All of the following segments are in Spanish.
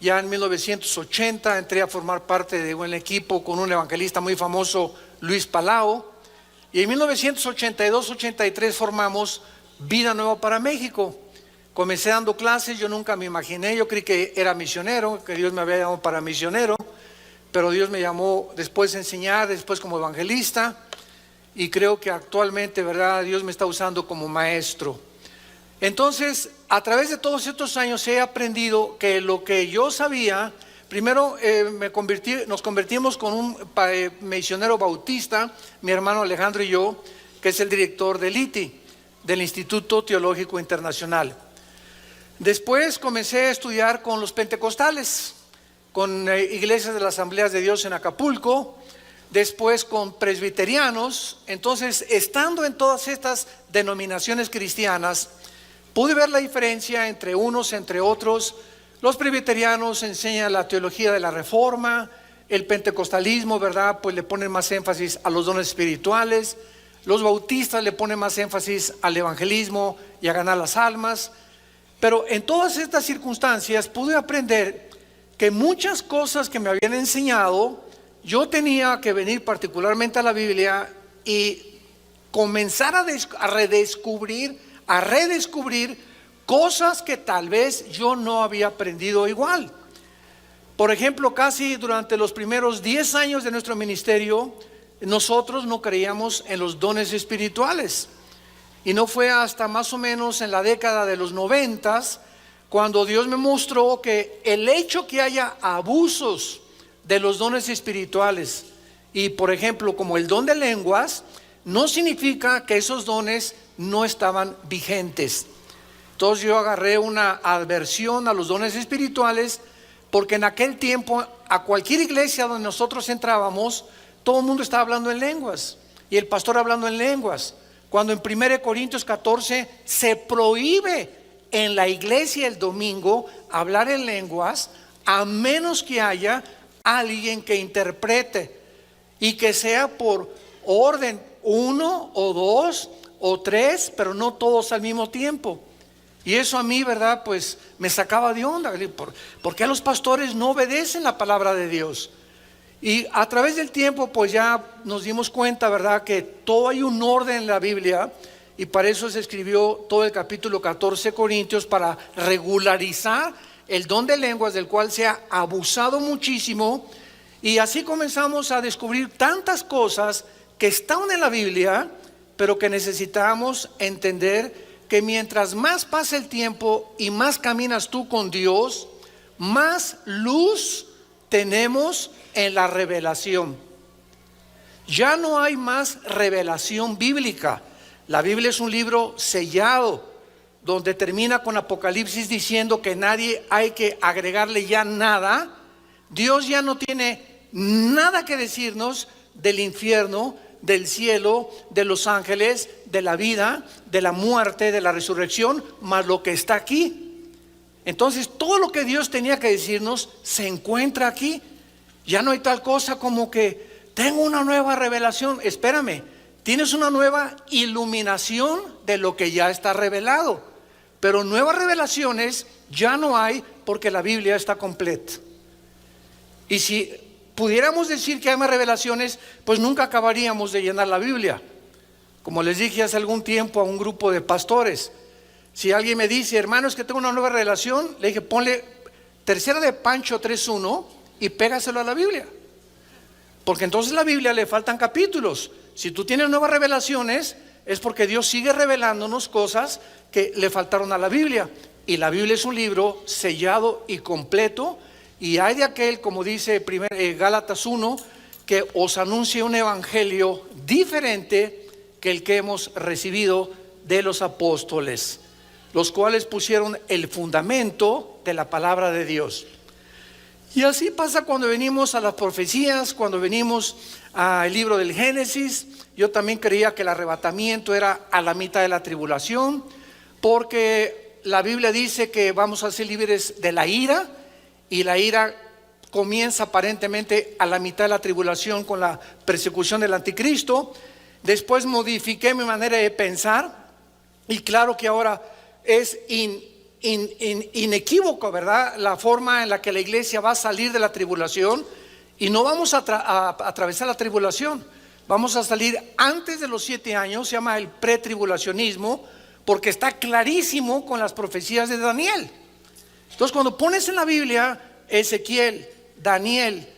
Ya en 1980 entré a formar parte de un equipo con un evangelista muy famoso, Luis Palao. Y en 1982-83 formamos Vida Nueva para México. Comencé dando clases, yo nunca me imaginé, yo creí que era misionero, que Dios me había llamado para misionero, pero Dios me llamó después a enseñar, después como evangelista, y creo que actualmente, ¿verdad?, Dios me está usando como maestro. Entonces, a través de todos estos años he aprendido que lo que yo sabía, primero nos convertimos con un misionero bautista, mi hermano Alejandro y yo, que es el director del ITI, del Instituto Teológico Internacional. Después comencé a estudiar con los pentecostales, con iglesias de las Asambleas de Dios en Acapulco, después con presbiterianos. Entonces, estando en todas estas denominaciones cristianas, pude ver la diferencia entre unos, entre otros. Los presbiterianos enseñan la teología de la reforma, el pentecostalismo, ¿verdad?, pues le ponen más énfasis a los dones espirituales. Los bautistas le ponen más énfasis al evangelismo y a ganar las almas. Pero en todas estas circunstancias pude aprender que muchas cosas que me habían enseñado, yo tenía que venir particularmente a la Biblia y comenzar a redescubrir cosas que tal vez yo no había aprendido igual. Por ejemplo, casi durante los primeros 10 años de nuestro ministerio, nosotros no creíamos en los dones espirituales. Y no fue hasta más o menos en la década de los 90 cuando Dios me mostró que el hecho que haya abusos de los dones espirituales, y por ejemplo como el don de lenguas, no significa que esos dones no estaban vigentes. Entonces yo agarré una aversión a los dones espirituales, porque en aquel tiempo a cualquier iglesia donde nosotros entrábamos, todo el mundo estaba hablando en lenguas y el pastor hablando en lenguas, cuando en 1 Corintios 14 se prohíbe en la iglesia el domingo hablar en lenguas, a menos que haya alguien que interprete, y que sea por orden, 1 o 2 o 3, pero no todos al mismo tiempo. Y eso a mí, ¿verdad?, pues me sacaba de onda. ¿Por qué los pastores no obedecen la palabra de Dios? Y a través del tiempo pues ya nos dimos cuenta, ¿verdad?, que todo hay un orden en la Biblia, y para eso se escribió todo el capítulo 14 de Corintios, para regularizar el don de lenguas, del cual se ha abusado muchísimo. Y así comenzamos a descubrir tantas cosas que están en la Biblia, pero que necesitamos entender que mientras más pasa el tiempo y más caminas tú con Dios, más luz tenemos en la revelación. Ya no hay más revelación bíblica. La Biblia es un libro sellado, donde termina con Apocalipsis diciendo que nadie hay que agregarle ya nada. Dios ya no tiene nada que decirnos del infierno, del cielo, de los ángeles, de la vida, de la muerte, de la resurrección, más lo que está aquí. Entonces todo lo que Dios tenía que decirnos se encuentra aquí. Ya no hay tal cosa como que tengo una nueva revelación. Espérame, tienes una nueva iluminación de lo que ya está revelado, pero nuevas revelaciones ya no hay, porque la Biblia está completa. Y si pudiéramos decir que hay más revelaciones, pues nunca acabaríamos de llenar la Biblia. Como les dije hace algún tiempo a un grupo de pastores, si alguien me dice, hermano, es que tengo una nueva revelación, le dije, ponle Tercera de Pancho 3:1 y pégaselo a la Biblia, porque entonces a la Biblia le faltan capítulos. Si tú tienes nuevas revelaciones, es porque Dios sigue revelándonos cosas que le faltaron a la Biblia. Y la Biblia es un libro sellado y completo. Y hay de aquel, como dice Gálatas 1, que os anuncie un evangelio diferente que el que hemos recibido de los apóstoles, los cuales pusieron el fundamento de la palabra de Dios. Y así pasa cuando venimos a las profecías, cuando venimos al libro del Génesis. Yo también creía que el arrebatamiento era a la mitad de la tribulación, porque la Biblia dice que vamos a ser libres de la ira, y la ira comienza aparentemente a la mitad de la tribulación con la persecución del anticristo. Después modifiqué mi manera de pensar, y claro que ahora es inequívoco, ¿verdad? La forma en la que la iglesia va a salir de la tribulación, y no vamos a atravesar la tribulación. Vamos a salir antes de los 7 años, se llama el pretribulacionismo, porque está clarísimo con las profecías de Daniel. Entonces, cuando pones en la Biblia Ezequiel, Daniel,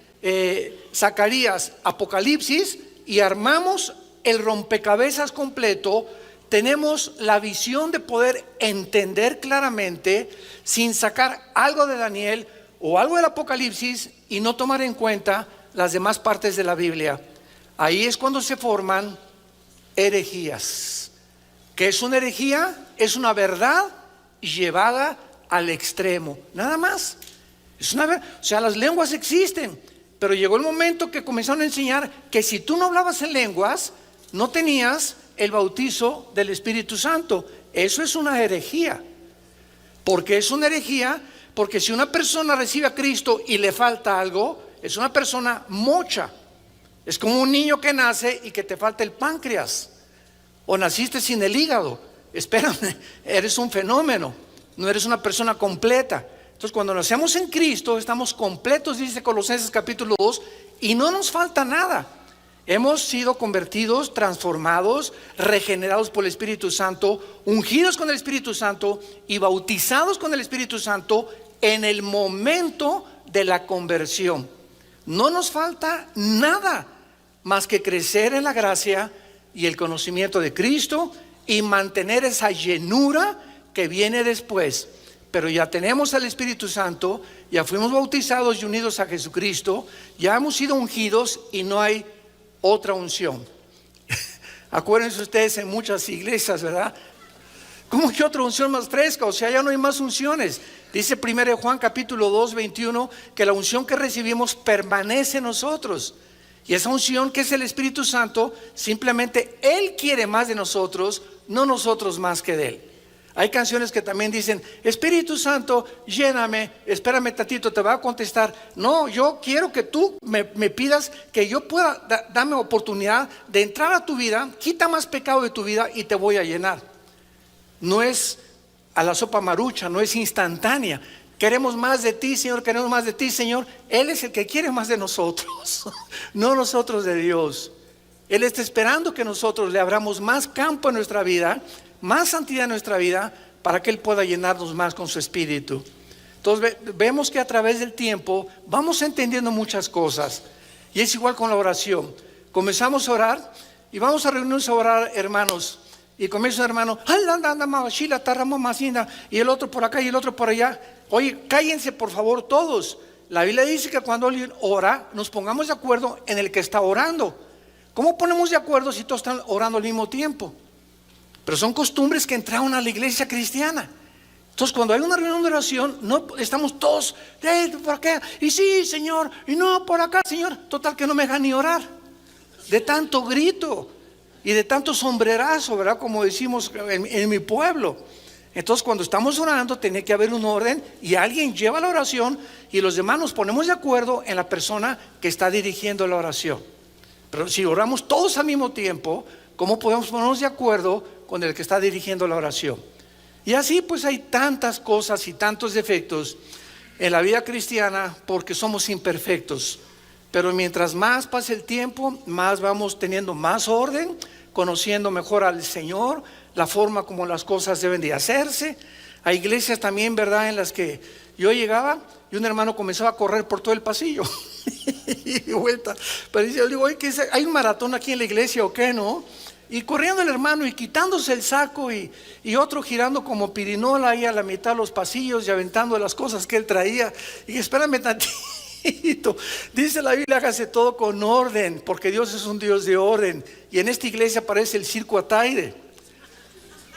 Zacarías, Apocalipsis, y armamos el rompecabezas completo, tenemos la visión de poder entender claramente, sin sacar algo de Daniel o algo del Apocalipsis y no tomar en cuenta las demás partes de la Biblia. Ahí es cuando se forman herejías. ¿Qué es una herejía? Es una verdad llevada al extremo, nada más. Es una verdad. O sea, las lenguas existen, pero llegó el momento que comenzaron a enseñar que si tú no hablabas en lenguas, no tenías el bautizo del Espíritu Santo. Eso es una herejía. ¿Por qué es una herejía? Porque si una persona recibe a Cristo y le falta algo, es una persona mocha. Es como un niño que nace y que te falta el páncreas, o naciste sin el hígado. Espérame, eres un fenómeno, no eres una persona completa. Entonces, cuando nacemos en Cristo, estamos completos, dice Colosenses capítulo 2, y no nos falta nada. Hemos sido convertidos, transformados, regenerados por el Espíritu Santo, ungidos con el Espíritu Santo y bautizados con el Espíritu Santo en el momento de la conversión. No nos falta nada más que crecer en la gracia y el conocimiento de Cristo y mantener esa llenura que viene después. Pero ya tenemos al Espíritu Santo, ya fuimos bautizados y unidos a Jesucristo, ya hemos sido ungidos y no hay otra unción. Acuérdense ustedes, en muchas iglesias, ¿verdad? ¿Cómo que otra unción más fresca? O sea, ya no hay más unciones. Dice 1 Juan capítulo 2, 21, que la unción que recibimos permanece en nosotros. Y esa unción, que es el Espíritu Santo, simplemente Él quiere más de nosotros, no nosotros más que de Él. Hay canciones que también dicen: Espíritu Santo, lléname, espérame tantito, te va a contestar. No, yo quiero que tú me pidas que yo pueda darme oportunidad de entrar a tu vida, quita más pecado de tu vida y te voy a llenar. No es a la sopa marucha, no es instantánea. Queremos más de ti, Señor, queremos más de ti, Señor. Él es el que quiere más de nosotros, no nosotros de Dios. Él está esperando que nosotros le abramos más campo en nuestra vida, más santidad en nuestra vida, para que Él pueda llenarnos más con su Espíritu. Entonces vemos que a través del tiempo vamos entendiendo muchas cosas. Y es igual con la oración. Comenzamos a orar y vamos a reunirnos a orar, hermanos. Y comienza un hermano, y el otro por acá y el otro por allá. Oye, cállense por favor todos. La Biblia dice que cuando alguien ora, nos pongamos de acuerdo en el que está orando. ¿Cómo ponemos de acuerdo si todos están orando al mismo tiempo? Pero son costumbres que entraron a la iglesia cristiana. Entonces, cuando hay una reunión de oración, no estamos todos, por acá, y sí, Señor, y no, por acá, Señor. Total que no me dejan ni orar, de tanto grito y de tanto sombrerazo, ¿verdad? Como decimos en mi pueblo. Entonces, cuando estamos orando, tiene que haber un orden, y alguien lleva la oración y los demás nos ponemos de acuerdo en la persona que está dirigiendo la oración. Pero si oramos todos al mismo tiempo, ¿cómo podemos ponernos de acuerdo con el que está dirigiendo la oración? Y así pues hay tantas cosas y tantos defectos en la vida cristiana, porque somos imperfectos. Pero mientras más pase el tiempo, más vamos teniendo más orden, conociendo mejor al Señor, la forma como las cosas deben de hacerse. Hay iglesias también, ¿verdad?, en las que yo llegaba y un hermano comenzaba a correr por todo el pasillo y vuelta. Pero yo digo, oye, ¿hay un maratón aquí en la iglesia o qué, no? Y corriendo el hermano y quitándose el saco y otro girando como pirinola ahí a la mitad de los pasillos y aventando las cosas que él traía. Y espérame tantito. Dice la Biblia, hágase todo con orden, porque Dios es un Dios de orden. Y en esta iglesia parece el circo Ataide.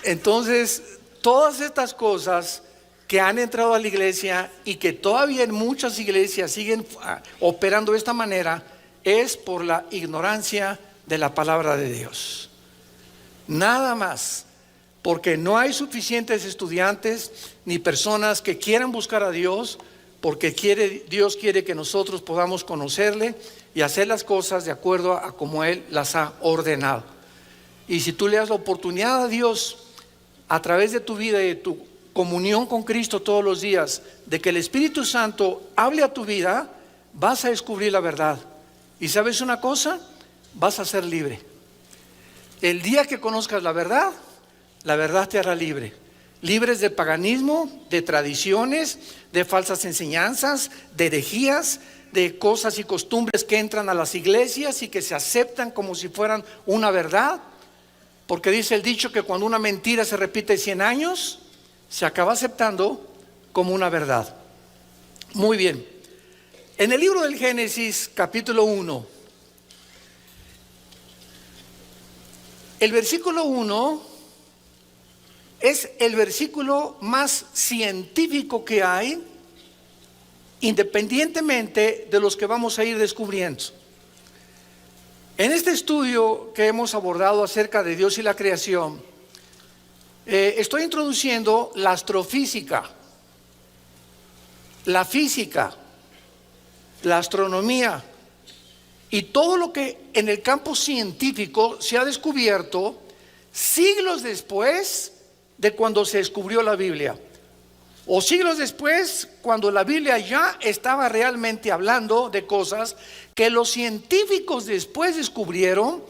Entonces, todas estas cosas que han entrado a la iglesia y que todavía en muchas iglesias siguen operando de esta manera, es por la ignorancia de la palabra de Dios. Nada más, porque no hay suficientes estudiantes ni personas que quieran buscar a Dios, porque Dios quiere que nosotros podamos conocerle y hacer las cosas de acuerdo a como Él las ha ordenado. Y si tú le das la oportunidad a Dios a través de tu vida y de tu comunión con Cristo todos los días, de que el Espíritu Santo hable a tu vida, vas a descubrir la verdad. Y ¿sabes una cosa? Vas a ser libre. El día que conozcas la verdad te hará libre. Libres de paganismo, de tradiciones, de falsas enseñanzas, de herejías, de cosas y costumbres que entran a las iglesias y que se aceptan como si fueran una verdad. Porque dice el dicho que cuando una mentira se repite 100 años, se acaba aceptando como una verdad. Muy bien. En el libro del Génesis, capítulo 1, el versículo 1 es el versículo más científico que hay, independientemente de los que vamos a ir descubriendo. En este estudio que hemos abordado acerca de Dios y la creación, estoy introduciendo la astrofísica, la física, la astronomía y todo lo que en el campo científico se ha descubierto siglos después de cuando se descubrió la Biblia, o siglos después cuando la Biblia ya estaba realmente hablando de cosas que los científicos después descubrieron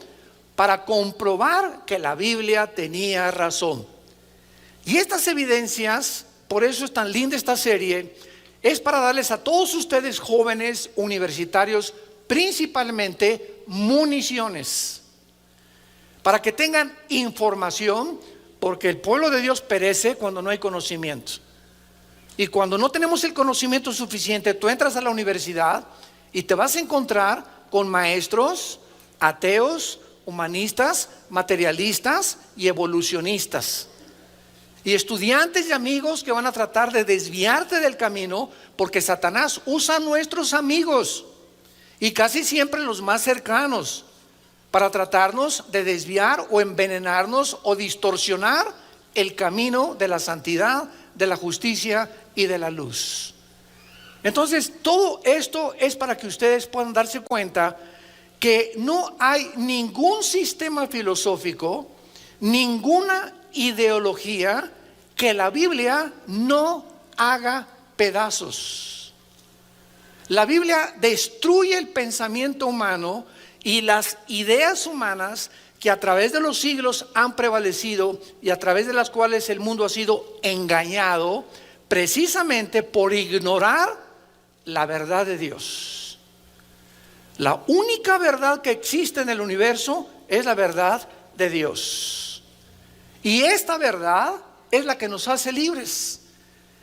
para comprobar que la Biblia tenía razón. Y estas evidencias, por eso es tan linda esta serie, es para darles a todos ustedes jóvenes universitarios principalmente municiones, para que tengan información, porque el pueblo de Dios perece cuando no hay conocimiento. Y cuando no tenemos el conocimiento suficiente, tú entras a la universidad y te vas a encontrar con maestros ateos, humanistas, materialistas y evolucionistas. Y estudiantes y amigos que van a tratar de desviarte del camino, porque Satanás usa a nuestros amigos y casi siempre los más cercanos para tratarnos de desviar o envenenarnos o distorsionar el camino de la santidad, de la justicia y de la luz. Entonces, todo esto es para que ustedes puedan darse cuenta que no hay ningún sistema filosófico, ninguna ideología que la Biblia no haga pedazos. La Biblia destruye el pensamiento humano y las ideas humanas que a través de los siglos han prevalecido y a través de las cuales el mundo ha sido engañado precisamente por ignorar la verdad de Dios. La única verdad que existe en el universo es la verdad de Dios. Y esta verdad es la que nos hace libres.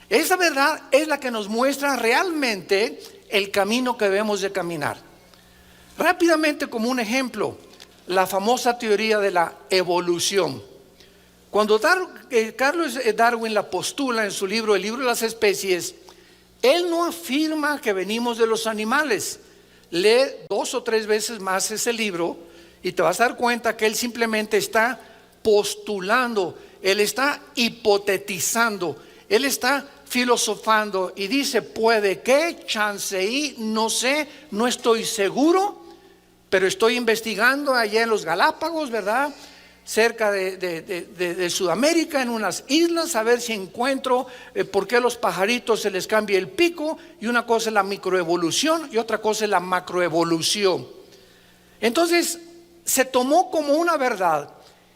Esa verdad es la que nos muestra realmente el camino que debemos de caminar. Rápidamente, como un ejemplo, la famosa teoría de la evolución. Cuando Carlos Darwin la postula en su libro, el libro de las especies, él no afirma que venimos de los animales. Lee 2 o 3 veces más ese libro y te vas a dar cuenta que él simplemente está postulando, él está hipotetizando, él está filosofando y dice: puede que, chance y, no sé, no estoy seguro, pero estoy investigando allá en los Galápagos, ¿verdad? Cerca de Sudamérica, en unas islas, a ver si encuentro por qué a los pajaritos se les cambia el pico. Y una cosa es la microevolución y otra cosa es la macroevolución. Entonces se tomó como una verdad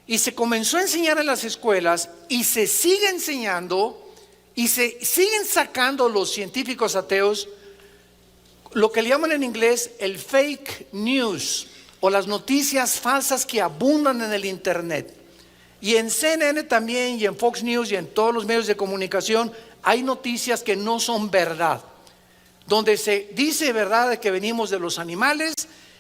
y se comenzó a enseñar en las escuelas y se sigue enseñando y se siguen sacando los científicos ateos lo que le llaman en inglés el fake news, o las noticias falsas que abundan en el internet. Y en CNN también, y en Fox News, y en todos los medios de comunicación hay noticias que no son verdad, donde se dice verdad de que venimos de los animales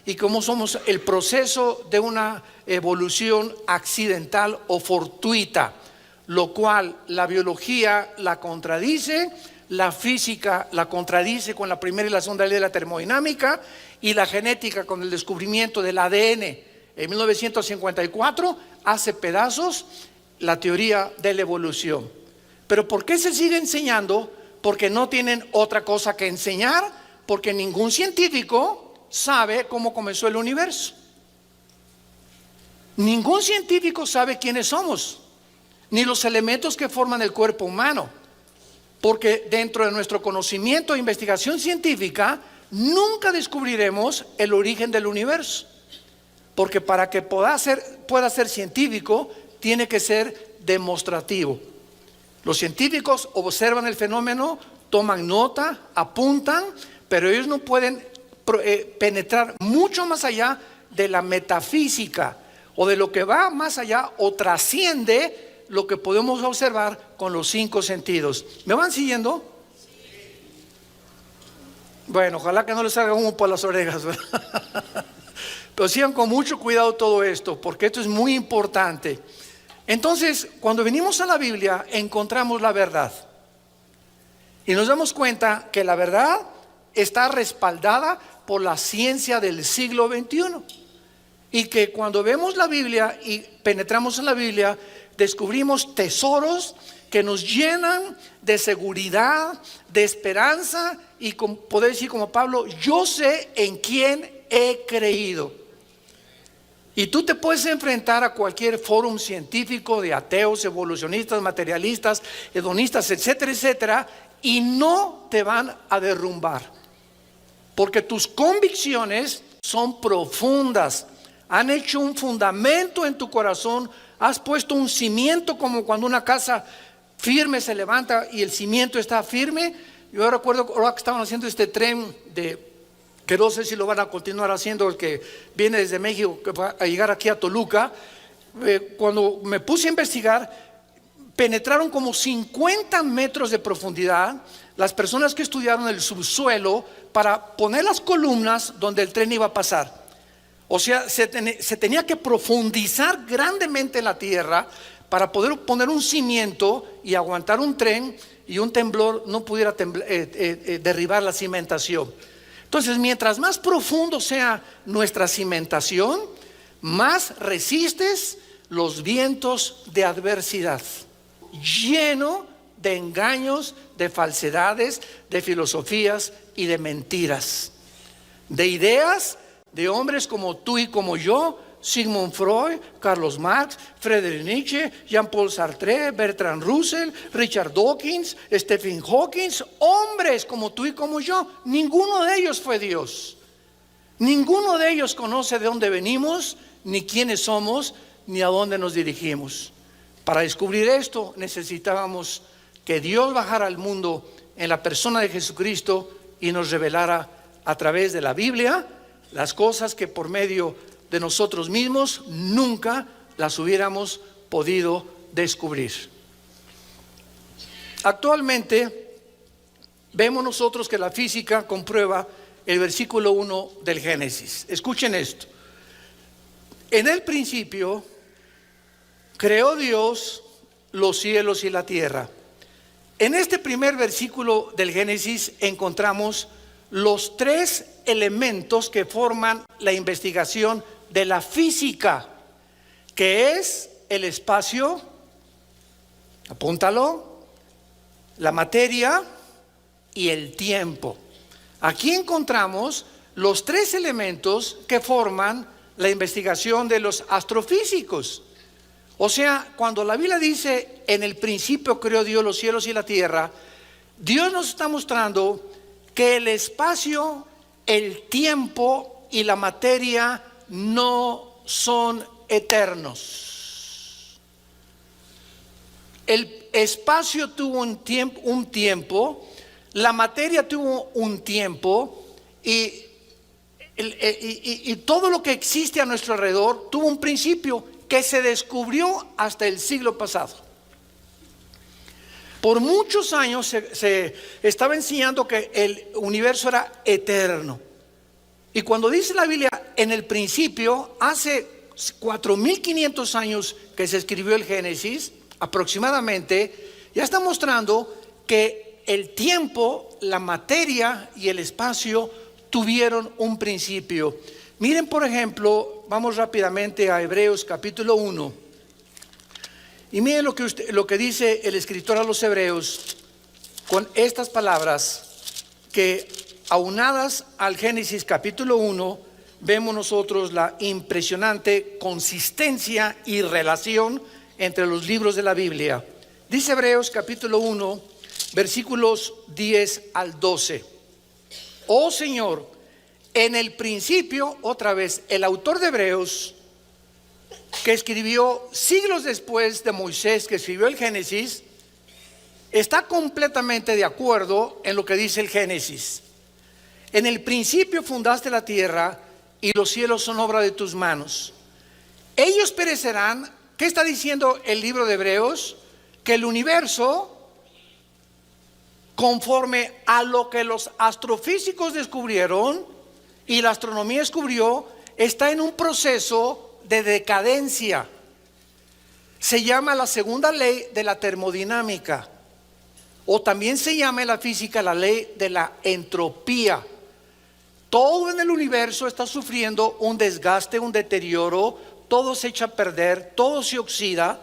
y cómo somos el proceso de una evolución accidental o fortuita, lo cual la biología la contradice, la física la contradice con la primera y la segunda ley de la termodinámica, y la genética con el descubrimiento del ADN en 1954 hace pedazos la teoría de la evolución. Pero ¿por qué se sigue enseñando? Porque no tienen otra cosa que enseñar, porque ningún científico sabe cómo comenzó el universo. Ningún científico sabe quiénes somos. ni los elementos que forman el cuerpo humano. Porque dentro de nuestro conocimiento e investigación científica, nunca descubriremos el origen del universo. Porque para que pueda ser científico, tiene que ser demostrativo. Los científicos observan el fenómeno, toman nota, apuntan, pero ellos no pueden penetrar mucho más allá de la metafísica o de lo que va más allá o trasciende lo que podemos observar con los 5 sentidos. ¿Me van siguiendo? Bueno, ojalá que no les salga humo por las orejas, ¿verdad? Pero sigan con mucho cuidado todo esto, porque esto es muy importante. Entonces, cuando venimos a la Biblia, encontramos la verdad. Y nos damos cuenta que la verdad está respaldada por la ciencia del siglo XXI. Y que cuando vemos la Biblia y penetramos en la Biblia, descubrimos tesoros que nos llenan de seguridad, de esperanza y poder decir como Pablo, yo sé en quién he creído. Y tú te puedes enfrentar a cualquier fórum científico de ateos, evolucionistas, materialistas, hedonistas, etcétera, etcétera, y no te van a derrumbar. Porque tus convicciones son profundas, han hecho un fundamento en tu corazón, has puesto un cimiento como cuando una casa firme se levanta y el cimiento está firme. Yo recuerdo ahora que estaban haciendo este tren que no sé si lo van a continuar haciendo, el que viene desde México, que va a llegar aquí a Toluca. Cuando me puse a investigar, penetraron como 50 metros de profundidad las personas que estudiaron el subsuelo para poner las columnas donde el tren iba a pasar. O sea, se tenía que profundizar grandemente en la tierra para poder poner un cimiento y aguantar un tren y un temblor no pudiera derribar la cimentación. Entonces, mientras más profundo sea nuestra cimentación, más resistes los vientos de adversidad, lleno de engaños, de falsedades, de filosofías y de mentiras, de ideas de hombres como tú y como yo, Sigmund Freud, Carlos Marx, Friedrich Nietzsche, Jean-Paul Sartre, Bertrand Russell, Richard Dawkins, Stephen Hawking, hombres como tú y como yo. Ninguno de ellos fue Dios. Ninguno de ellos conoce de dónde venimos, ni quiénes somos, ni a dónde nos dirigimos. Para descubrir esto necesitábamos que Dios bajara al mundo en la persona de Jesucristo y nos revelara a través de la Biblia las cosas que por medio de nosotros mismos nunca las hubiéramos podido descubrir. Actualmente vemos nosotros que la física comprueba el versículo 1 del Génesis. Escuchen esto. En el principio creó Dios los cielos y la tierra. En este primer versículo del Génesis encontramos los 3 elementos que forman la investigación de la física, que es el espacio, apúntalo, la materia y el tiempo. Aquí encontramos los 3 elementos que forman la investigación de los astrofísicos. O sea, cuando la Biblia dice, en el principio creó Dios los cielos y la tierra, Dios nos está mostrando que el espacio, el tiempo y la materia no son eternos. El espacio tuvo un tiempo, la materia tuvo un tiempo y todo lo que existe a nuestro alrededor tuvo un principio que se descubrió hasta el siglo pasado. Por muchos años se estaba enseñando que el universo era eterno. Y cuando dice la Biblia en el principio, hace 4.500 años que se escribió el Génesis, aproximadamente, ya está mostrando que el tiempo, la materia y el espacio tuvieron un principio. Miren, por ejemplo, vamos rápidamente a Hebreos capítulo 1. Y miren lo que dice el escritor a los Hebreos con estas palabras que aunadas al Génesis capítulo 1, vemos nosotros la impresionante consistencia y relación entre los libros de la Biblia. Dice Hebreos capítulo 1, versículos 10 al 12. Oh Señor, en el principio, otra vez, el autor de Hebreos, que escribió siglos después de Moisés, que escribió el Génesis, está completamente de acuerdo en lo que dice el Génesis. En el principio fundaste la tierra y los cielos son obra de tus manos. Ellos perecerán. ¿Qué está diciendo el libro de Hebreos? Que el universo, conforme a lo que los astrofísicos descubrieron y la astronomía descubrió, está en un proceso de decadencia. Se llama la segunda ley de la termodinámica, o también se llama en la física la ley de la entropía. Todo en el universo está sufriendo un desgaste, un deterioro, todo se echa a perder, todo se oxida.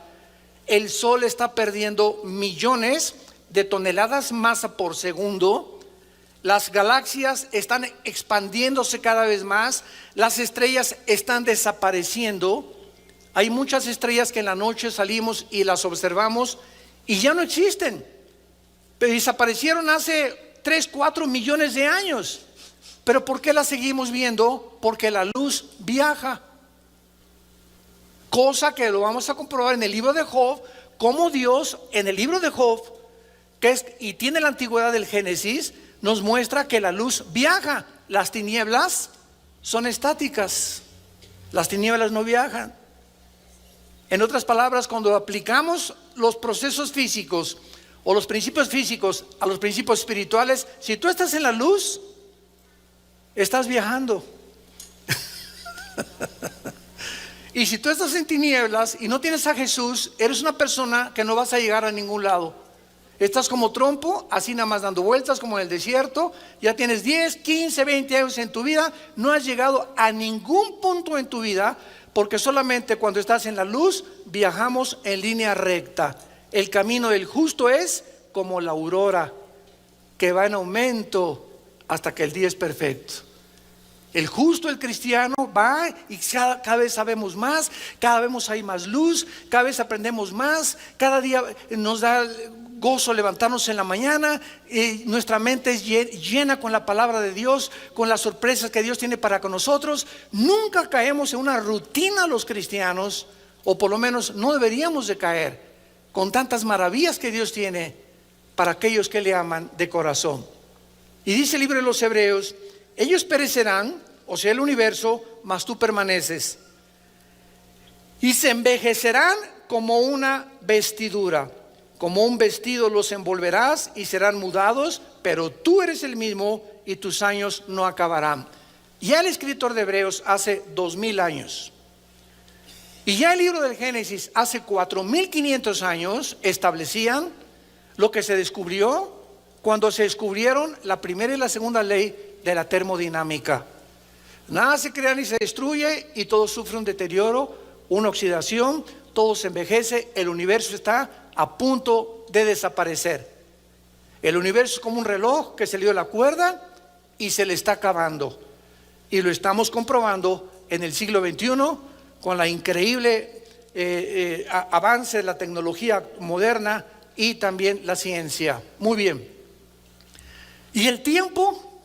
El Sol está perdiendo millones de toneladas masa por segundo. Las galaxias están expandiéndose cada vez más. Las estrellas están desapareciendo. Hay muchas estrellas que en la noche salimos y las observamos y ya no existen. Pero desaparecieron hace 3, 4 millones de años. ¿Pero por qué las seguimos viendo? Porque la luz viaja. Cosa que lo vamos a comprobar en el libro de Job, como Dios en el libro de Job, y tiene la antigüedad del Génesis, nos muestra que la luz viaja. Las tinieblas son estáticas. Las tinieblas no viajan. En otras palabras, cuando aplicamos los procesos físicos o los principios físicos a los principios espirituales, si tú estás en la luz, estás viajando. Y si tú estás en tinieblas y no tienes a Jesús, eres una persona que no vas a llegar a ningún lado. Estás como trompo, así nada más dando vueltas como en el desierto. Ya tienes 10, 15, 20 años en tu vida. No has llegado a ningún punto en tu vida, porque solamente cuando estás en la luz viajamos en línea recta. El camino del justo es como la aurora, que va en aumento hasta que el día es perfecto. El justo, el cristiano, va y cada vez sabemos más, cada vez hay más luz, cada vez aprendemos más, cada día nos da gozo levantarnos en la mañana, nuestra mente es llena con la palabra de Dios, con las sorpresas que Dios tiene para con nosotros. Nunca caemos en una rutina los cristianos, o por lo menos no deberíamos de caer, con tantas maravillas que Dios tiene para aquellos que le aman de corazón. Y dice el libro de los Hebreos: ellos perecerán, o sea el universo, mas tú permaneces. Y se envejecerán como una vestidura, como un vestido los envolverás y serán mudados, pero tú eres el mismo y tus años no acabarán. Ya el escritor de Hebreos hace 2000 años. Y ya el libro del Génesis hace 4500 años establecían lo que se descubrió cuando se descubrieron la primera y la segunda ley de la termodinámica. Nada se crea ni se destruye y todo sufre un deterioro, una oxidación, todo se envejece. El universo está a punto de desaparecer. El universo es como un reloj que se le dio la cuerda y se le está acabando. Y lo estamos comprobando en el siglo XXI con la increíble avance de la tecnología moderna y también la ciencia. Muy bien. Y el tiempo,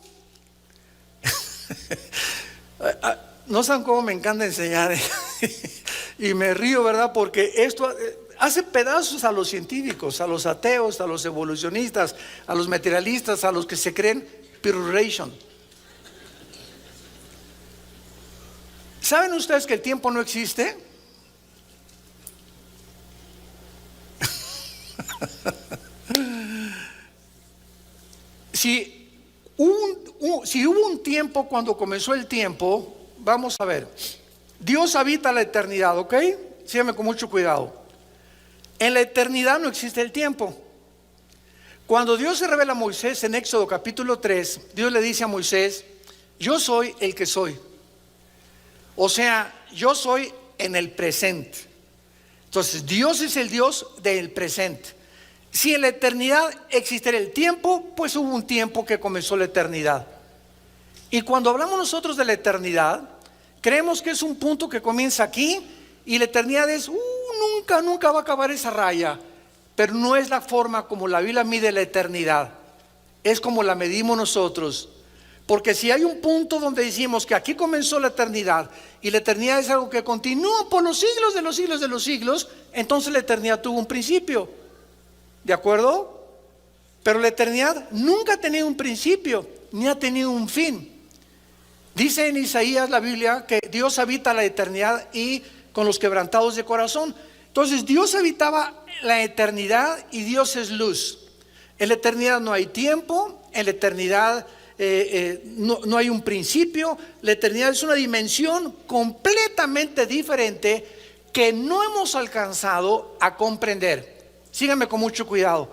no saben cómo me encanta enseñar y me río, ¿verdad? Porque esto hace pedazos a los científicos, a los ateos, a los evolucionistas, a los materialistas, a los que se creen Pirration. ¿Saben ustedes que el tiempo no existe? Si hubo un tiempo cuando comenzó el tiempo, vamos a ver, Dios habita la eternidad, ¿ok? Síganme con mucho cuidado. En la eternidad no existe el tiempo. Cuando Dios se revela a Moisés en Éxodo capítulo 3, Dios le dice a Moisés: yo soy el que soy. O sea, yo soy en el presente. Entonces Dios es el Dios del presente. Si en la eternidad existiera el tiempo, pues hubo un tiempo que comenzó la eternidad. Y cuando hablamos nosotros de la eternidad, creemos que es un punto que comienza aquí y la eternidad es nunca va a acabar esa raya, pero no es la forma como la Biblia mide la eternidad, es como la medimos nosotros. Porque si hay un punto donde decimos que aquí comenzó la eternidad y la eternidad es algo que continúa por los siglos de los siglos de los siglos, entonces la eternidad tuvo un principio, ¿de acuerdo? Pero la eternidad nunca ha tenido un principio ni ha tenido un fin. Dice en Isaías la Biblia que Dios habita la eternidad y con los quebrantados de corazón. Entonces Dios habitaba la eternidad y Dios es luz. En la eternidad no hay tiempo, en la eternidad no hay un principio. La eternidad es una dimensión completamente diferente que no hemos alcanzado a comprender. Síganme con mucho cuidado.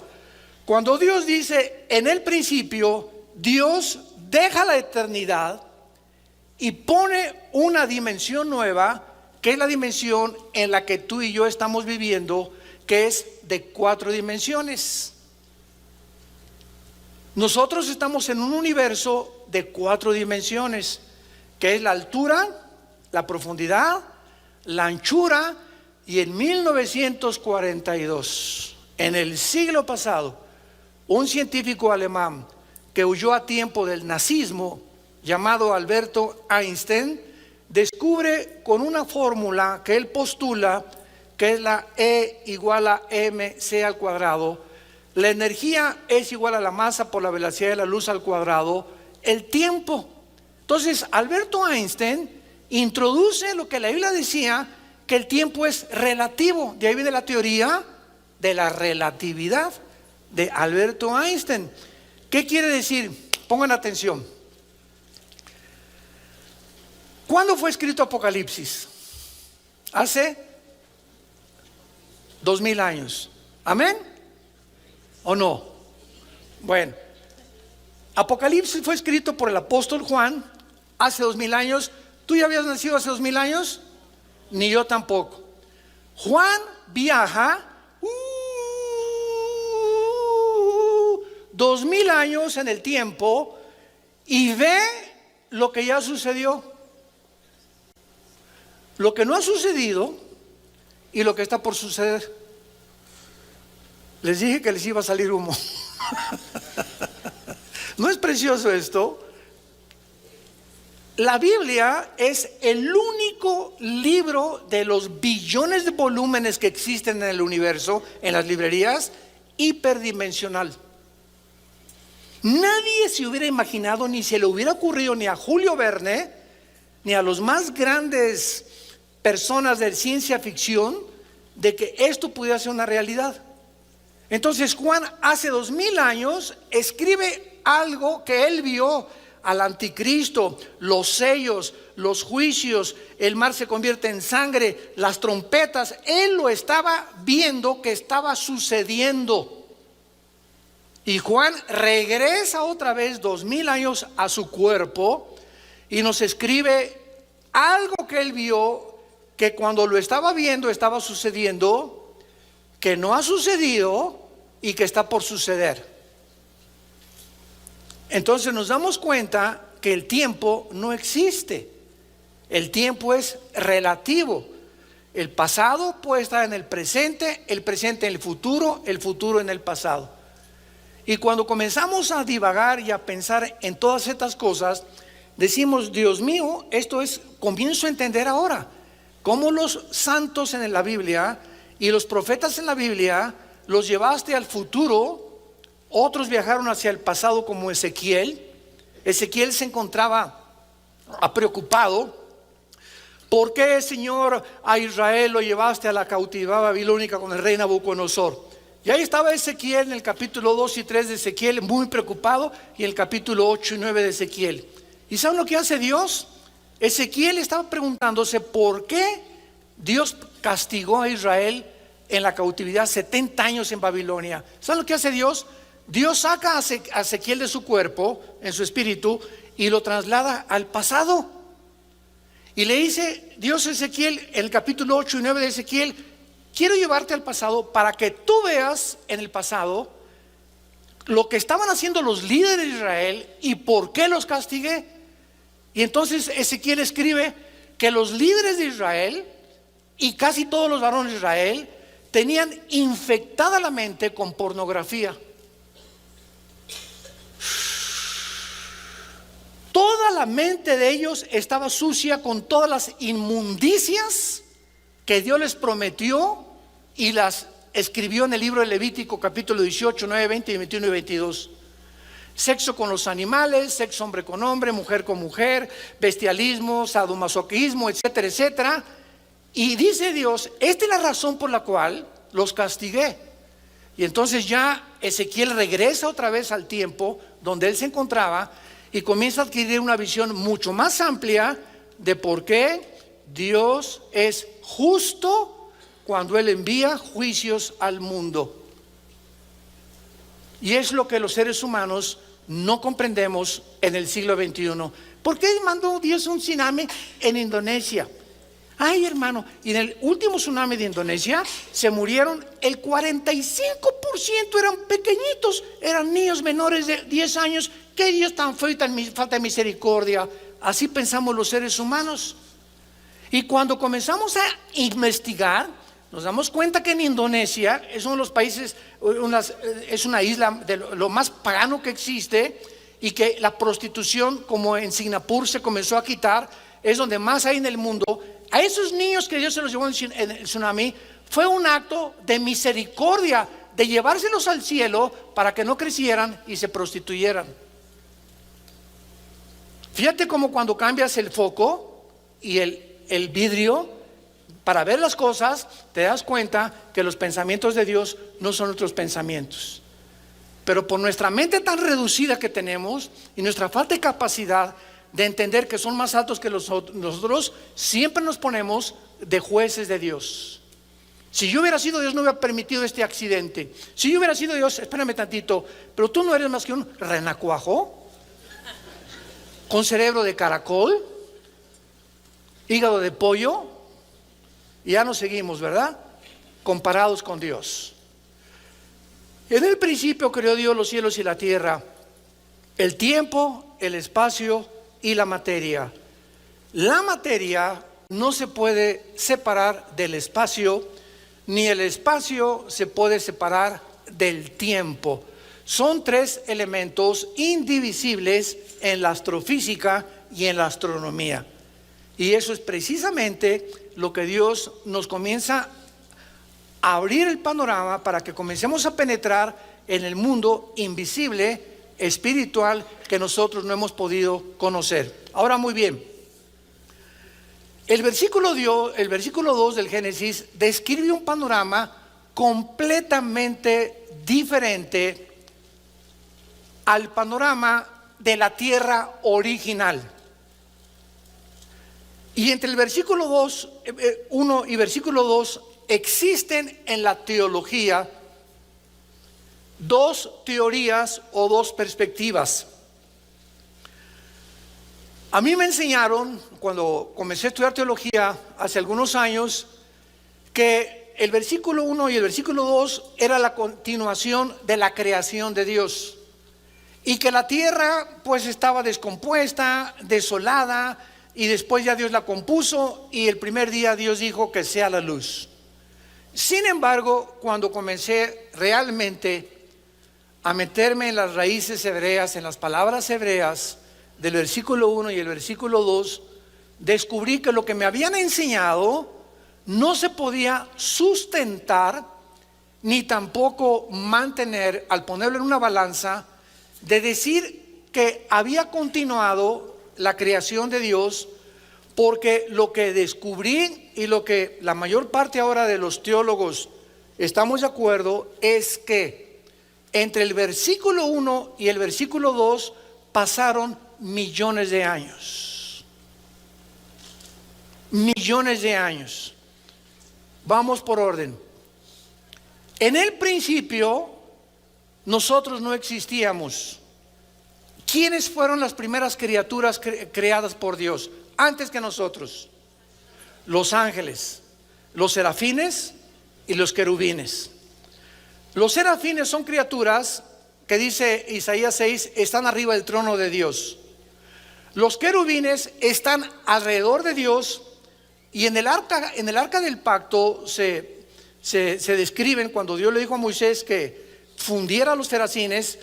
Cuando Dios dice en el principio, Dios deja la eternidad y pone una dimensión nueva, que es la dimensión en la que tú y yo estamos viviendo, que es de 4 dimensiones. Nosotros estamos en un universo de 4 dimensiones, que es la altura, la profundidad, la anchura, y en 1942, en el siglo pasado, un científico alemán que huyó a tiempo del nazismo, llamado Alberto Einstein, descubre con una fórmula que él postula, que es la E igual a mc al cuadrado. La energía es igual a la masa por la velocidad de la luz al cuadrado, el tiempo. Entonces, Alberto Einstein introduce lo que la Biblia decía, que el tiempo es relativo. De ahí viene la teoría de la relatividad de Alberto Einstein. ¿Qué quiere decir? Pongan atención. ¿Cuándo fue escrito Apocalipsis? Hace 2000 años. ¿Amén? ¿O no? Bueno, Apocalipsis fue escrito por el apóstol Juan hace 2000 años. ¿Tú ya habías nacido hace 2000 años? Ni yo tampoco. Juan viaja 2000 años en el tiempo y ve lo que ya sucedió, lo que no ha sucedido y lo que está por suceder. Les dije que les iba a salir humo. ¿No es precioso esto? La Biblia es el único libro de los billones de volúmenes que existen en el universo, en las librerías, hiperdimensional. Nadie se hubiera imaginado, ni se le hubiera ocurrido ni a Julio Verne, ni a los más grandes personas de ciencia ficción, de que esto pudiera ser una realidad. Entonces Juan hace 2000 años escribe algo que él vio: al anticristo, los sellos, los juicios, el mar se convierte en sangre, las trompetas. Él lo estaba viendo que estaba sucediendo. Y Juan regresa otra vez 2000 años a su cuerpo y nos escribe algo que él vio, que cuando lo estaba viendo estaba sucediendo, que no ha sucedido y que está por suceder. Entonces nos damos cuenta que el tiempo no existe. El tiempo es relativo. El pasado puede estar en el presente en el futuro en el pasado. Y cuando comenzamos a divagar y a pensar en todas estas cosas, decimos: Dios mío, comienzo a entender ahora cómo los santos en la Biblia y los profetas en la Biblia los llevaste al futuro. Otros viajaron hacia el pasado, como Ezequiel. Ezequiel se encontraba preocupado. ¿Por qué, Señor, a Israel lo llevaste a la cautividad babilónica con el rey Nabucodonosor? Y ahí estaba Ezequiel en el capítulo 2 y 3 de Ezequiel, muy preocupado, y en el capítulo 8 y 9 de Ezequiel. ¿Y saben lo que hace Dios? Ezequiel estaba preguntándose por qué Dios castigó a Israel en la cautividad 70 años en Babilonia. ¿Saben lo que hace Dios? Dios saca a Ezequiel de su cuerpo, en su espíritu, y lo traslada al pasado. Y le dice Dios a Ezequiel, en el capítulo 8 y 9 de Ezequiel: quiero llevarte al pasado para que tú veas en el pasado lo que estaban haciendo los líderes de Israel y por qué los castigué. Y entonces Ezequiel escribe que los líderes de Israel y casi todos los varones de Israel tenían infectada la mente con pornografía. Toda la mente de ellos estaba sucia con todas las inmundicias que Dios les prometió y las escribió en el libro de Levítico capítulo 18, 9, 20, 21 y 22. Sexo con los animales, sexo hombre con hombre, mujer con mujer, bestialismo, sadomasoquismo, etcétera, etcétera. Y dice Dios, esta es la razón por la cual los castigué. Y entonces ya Ezequiel regresa otra vez al tiempo donde él se encontraba y comienza a adquirir una visión mucho más amplia de por qué Dios es justo cuando Él envía juicios al mundo. Y es lo que los seres humanos no comprendemos en el siglo XXI. ¿Por qué mandó Dios un tsunami en Indonesia? Ay, hermano, y en el último tsunami de Indonesia se murieron el 45%, eran pequeñitos, eran niños menores de 10 años. ¿Qué Dios tan feo y tan falta de misericordia? Así pensamos los seres humanos. Y cuando comenzamos a investigar, nos damos cuenta que en Indonesia es uno de los países, es una isla de lo más pagano que existe, y que la prostitución, como en Singapur se comenzó a quitar, es donde más hay en el mundo. A esos niños que Dios se los llevó en el tsunami, fue un acto de misericordia, de llevárselos al cielo para que no crecieran y se prostituyeran. Fíjate cómo cuando cambias el foco y el vidrio para ver las cosas, te das cuenta que los pensamientos de Dios no son nuestros pensamientos. Pero por nuestra mente tan reducida que tenemos y nuestra falta de capacidad de entender que son más altos que nosotros, siempre nos ponemos de jueces de Dios. Si yo hubiera sido Dios, no hubiera permitido este accidente. Si yo hubiera sido Dios, espérame tantito, pero tú no eres más que un renacuajo con cerebro de caracol, hígado de pollo, y ya nos seguimos, ¿verdad? Comparados con Dios. En el principio creó Dios los cielos y la tierra, el tiempo, el espacio y la materia. La materia no se puede separar del espacio, ni el espacio se puede separar del tiempo. Son tres elementos indivisibles en la astrofísica y en la astronomía. Y eso es precisamente lo que Dios nos comienza a abrir el panorama para que comencemos a penetrar en el mundo invisible, espiritual, que nosotros no hemos podido conocer. Ahora, muy bien, el versículo 2 del Génesis describe un panorama completamente diferente al panorama de la tierra original. Y entre el versículo 1 y versículo 2 existen en la teología dos teorías o dos perspectivas. A mí me enseñaron, cuando comencé a estudiar teología hace algunos años, que el versículo 1 y el versículo 2 era la continuación de la creación de Dios, y que la tierra pues estaba descompuesta, desolada, y después ya Dios la compuso, y el primer día Dios dijo que sea la luz. Sin embargo, cuando comencé realmente a meterme en las raíces hebreas, en las palabras hebreas del versículo 1 y el versículo 2, descubrí que lo que me habían enseñado no se podía sustentar ni tampoco mantener, al ponerlo en una balanza, de decir que había continuado la creación de Dios, porque lo que descubrí y lo que la mayor parte ahora de los teólogos estamos de acuerdo es que entre el versículo 1 y el versículo 2 pasaron millones de años. Millones de años. Vamos por orden. En el principio nosotros no existíamos. ¿Quiénes fueron las primeras criaturas creadas por Dios antes que nosotros? Los ángeles, los serafines y los querubines. Los serafines son criaturas que, dice Isaías 6, están arriba del trono de Dios. Los querubines están alrededor de Dios Y en el arca del pacto se describen cuando Dios le dijo a Moisés que fundiera los serafines,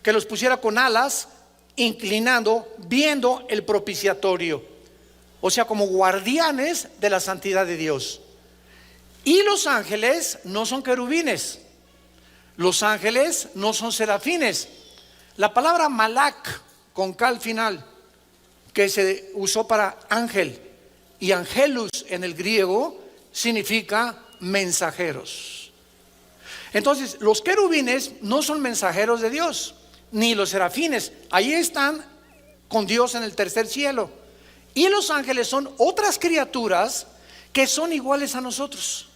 que los pusiera con alas, inclinando, viendo el propiciatorio, o sea, como guardianes de la santidad de Dios. Y los ángeles no son querubines, los ángeles no son serafines. La palabra malak, con K al final, que se usó para ángel, y angelus en el griego significa mensajeros. Entonces, los querubines no son mensajeros de Dios, ni los serafines. Ahí están con Dios en el tercer cielo. Y los ángeles son otras criaturas que son iguales a nosotros.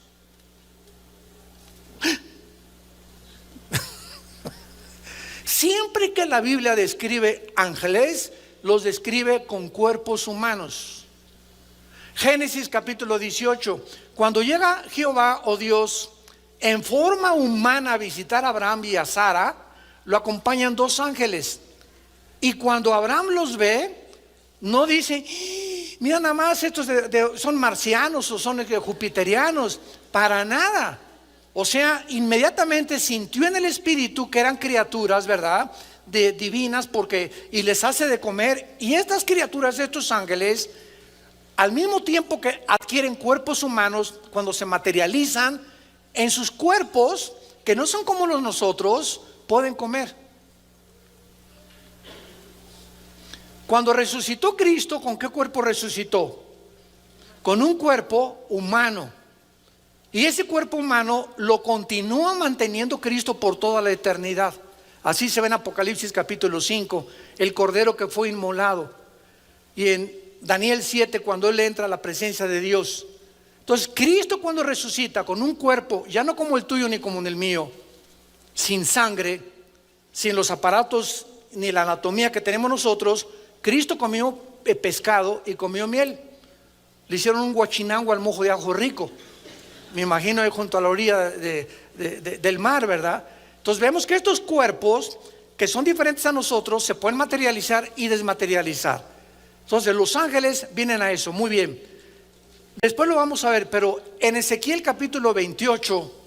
Siempre que la Biblia describe ángeles, los describe con cuerpos humanos. Génesis capítulo 18, cuando llega Jehová o Dios en forma humana a visitar a Abraham y a Sara, lo acompañan dos ángeles. Y cuando Abraham los ve, no dice: mira nada más, estos son marcianos o son jupiterianos. Para nada. O sea, inmediatamente sintió en el espíritu que eran criaturas, ¿verdad?, divinas, y les hace de comer. Y estas criaturas, estos ángeles, al mismo tiempo que adquieren cuerpos humanos, cuando se materializan en sus cuerpos, que no son como los nosotros, pueden comer. Cuando resucitó Cristo, ¿con qué cuerpo resucitó? Con un cuerpo humano. Y ese cuerpo humano lo continúa manteniendo Cristo por toda la eternidad. Así se ve en Apocalipsis capítulo 5, el cordero que fue inmolado. Y en Daniel 7, cuando él entra a la presencia de Dios. Entonces, Cristo cuando resucita con un cuerpo, ya no como el tuyo ni como el mío, sin sangre, sin los aparatos ni la anatomía que tenemos nosotros, Cristo comió pescado y comió miel. Le hicieron un guachinango al mojo de ajo rico. Me imagino ahí junto a la orilla del mar, ¿verdad? Entonces vemos que estos cuerpos, que son diferentes a nosotros, se pueden materializar y desmaterializar. Entonces los ángeles vienen a eso, muy bien. Después lo vamos a ver, pero en Ezequiel capítulo 28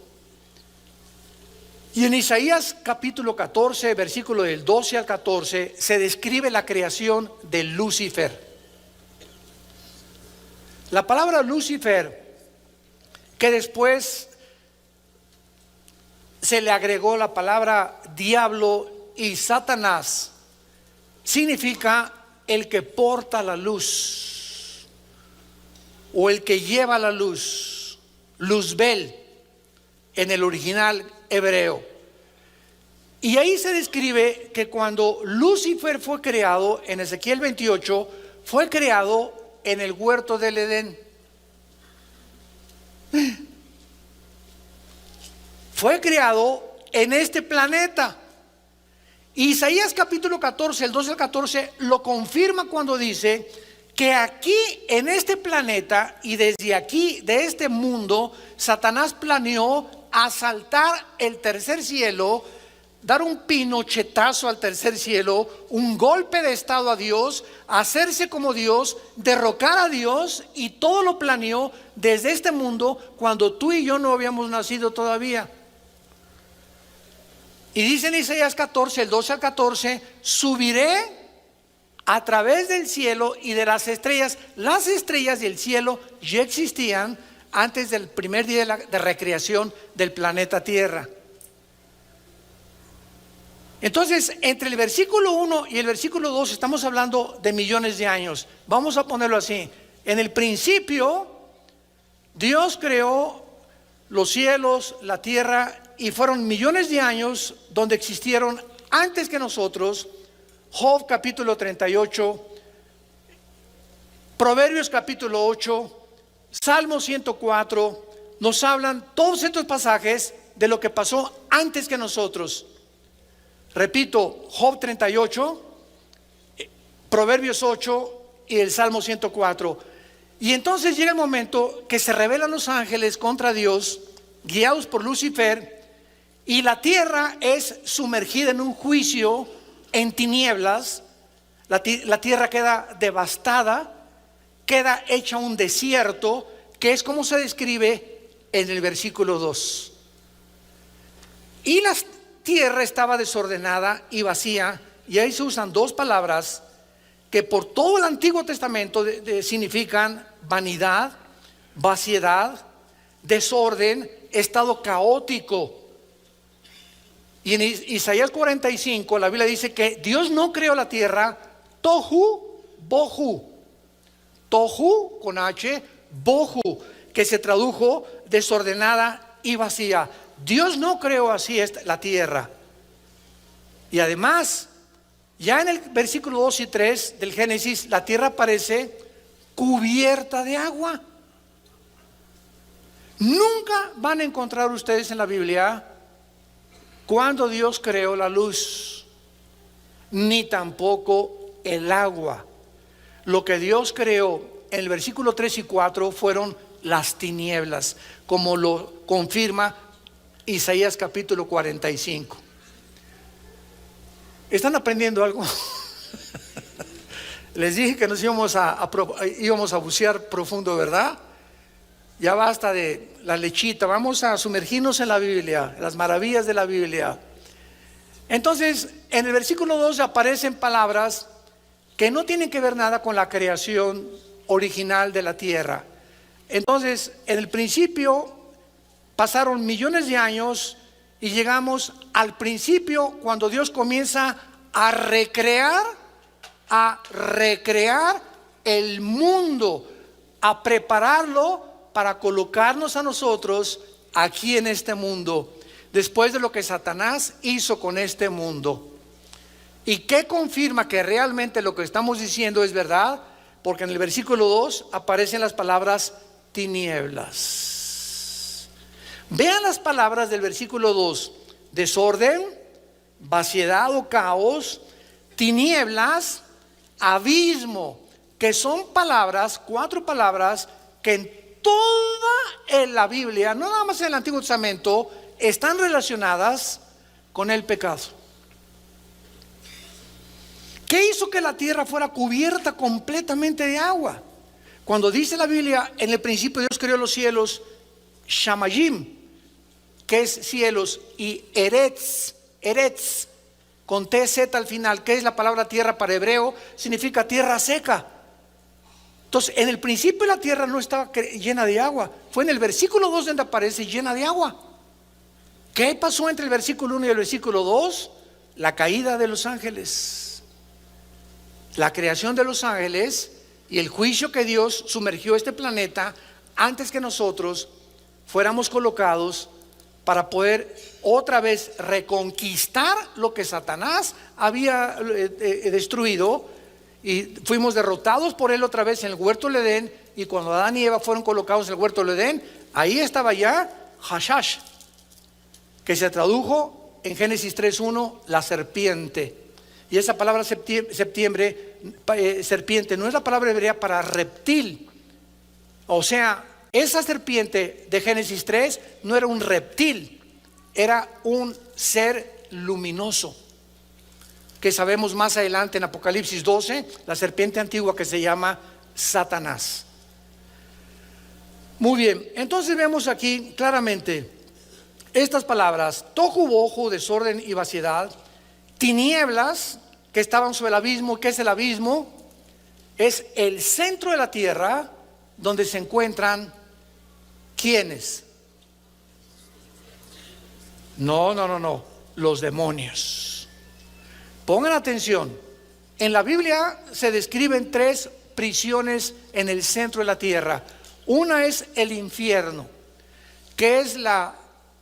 y en Isaías capítulo 14, versículo del 12 al 14, se describe la creación de Lucifer. La palabra Lucifer, que después se le agregó la palabra diablo y Satanás, significa el que porta la luz o el que lleva la luz, Luzbel en el original hebreo. Y ahí se describe que cuando Lucifer fue creado en Ezequiel 28, fue creado en el huerto del Edén. Fue creado en este planeta. Isaías capítulo 14, el 12 al 14 lo confirma cuando dice que aquí en este planeta y desde aquí de este mundo, Satanás planeó asaltar el tercer cielo, dar un pinochetazo al tercer cielo, un golpe de estado a Dios, hacerse como Dios, derrocar a Dios, y todo lo planeó desde este mundo cuando tú y yo no habíamos nacido todavía. Y dice en Isaías 14, el 12 al 14, subiré a través del cielo y de las estrellas. Las estrellas y el cielo ya existían antes del primer día de recreación del planeta Tierra. Entonces, entre el versículo 1 y el versículo 2 estamos hablando de millones de años. Vamos a ponerlo así. En el principio, Dios creó los cielos, la tierra, y fueron millones de años donde existieron antes que nosotros. Job capítulo 38, Proverbios capítulo 8, Salmo 104, nos hablan todos estos pasajes de lo que pasó antes que nosotros. Repito, Job 38, Proverbios 8 y el Salmo 104. Y entonces llega el momento que se rebelan los ángeles contra Dios, guiados por Lucifer, y la tierra es sumergida en un juicio en tinieblas. La tierra queda devastada, queda hecha un desierto, que es como se describe en el versículo 2. Y la tierra estaba desordenada y vacía, y ahí se usan dos palabras que por todo el Antiguo Testamento significan vanidad, vaciedad, desorden, estado caótico. Y en Isaías 45 la Biblia dice que Dios no creó la tierra tohu bohu. Tohu con H, bohu, que se tradujo desordenada y vacía. Dios no creó así la tierra. Y además, ya en el versículo 2 y 3 del Génesis, la tierra aparece cubierta de agua. Nunca van a encontrar ustedes en la Biblia cuando Dios creó la luz, ni tampoco el agua. Lo que Dios creó en el versículo 3 y 4 fueron las tinieblas, como lo confirma Isaías capítulo 45. ¿Están aprendiendo algo? Les dije que nos íbamos a bucear profundo, ¿verdad? Ya basta de la lechita, vamos a sumergirnos en la Biblia, en las maravillas de la Biblia. Entonces, en el versículo 2 aparecen palabras que no tienen que ver nada con la creación original de la tierra. Entonces, en el principio pasaron millones de años y llegamos al principio cuando Dios comienza a recrear el mundo, a prepararlo para colocarnos a nosotros aquí en este mundo, después de lo que Satanás hizo con este mundo. ¿Y qué confirma que realmente lo que estamos diciendo es verdad? Porque en el versículo 2 aparecen las palabras tinieblas. Vean las palabras del versículo 2: desorden, vaciedad o caos, tinieblas, abismo, que son palabras, 4 palabras que en toda la Biblia, no nada más en el Antiguo Testamento, están relacionadas con el pecado. ¿Qué hizo que la tierra fuera cubierta completamente de agua? Cuando dice la Biblia, en el principio Dios creó los cielos, Shamayim, que es cielos, y Eretz, con TZ al final, que es la palabra tierra para hebreo, significa tierra seca. Entonces, en el principio la tierra no estaba llena de agua. Fue en el versículo 2 donde aparece llena de agua. ¿Qué pasó entre el versículo 1 y el versículo 2? La caída de los ángeles, la creación de los ángeles y el juicio que Dios sumergió este planeta antes que nosotros fuéramos colocados para poder otra vez reconquistar lo que Satanás había destruido. Y fuimos derrotados por él otra vez en el huerto del Edén. Y cuando Adán y Eva fueron colocados en el huerto del Edén, ahí estaba ya Hashash, que se tradujo en Génesis 3:1 la serpiente. Y esa palabra serpiente no es la palabra hebrea para reptil. O sea, esa serpiente de Génesis 3 no era un reptil, era un ser luminoso, que sabemos más adelante en Apocalipsis 12, la serpiente antigua que se llama Satanás. Muy bien, entonces vemos aquí claramente estas palabras: tohu bohu, desorden y vaciedad; tinieblas, que estaban sobre el abismo. ¿Qué es el abismo? Es el centro de la tierra donde se encuentran ¿quiénes? No, los demonios. Pongan atención, en la Biblia se describen 3 prisiones en el centro de la tierra. Una es el infierno, que es la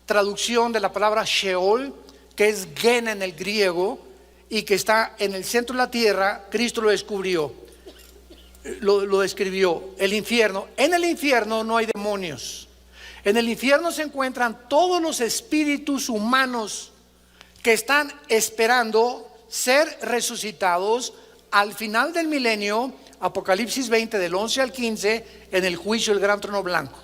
traducción de la palabra Sheol, que es Gena en el griego, y que está en el centro de la tierra. Cristo lo describió, el infierno. En el infierno no hay demonios. En el infierno se encuentran todos los espíritus humanos que están esperando ser resucitados al final del milenio, Apocalipsis 20 del 11 al 15, en el juicio del gran trono blanco.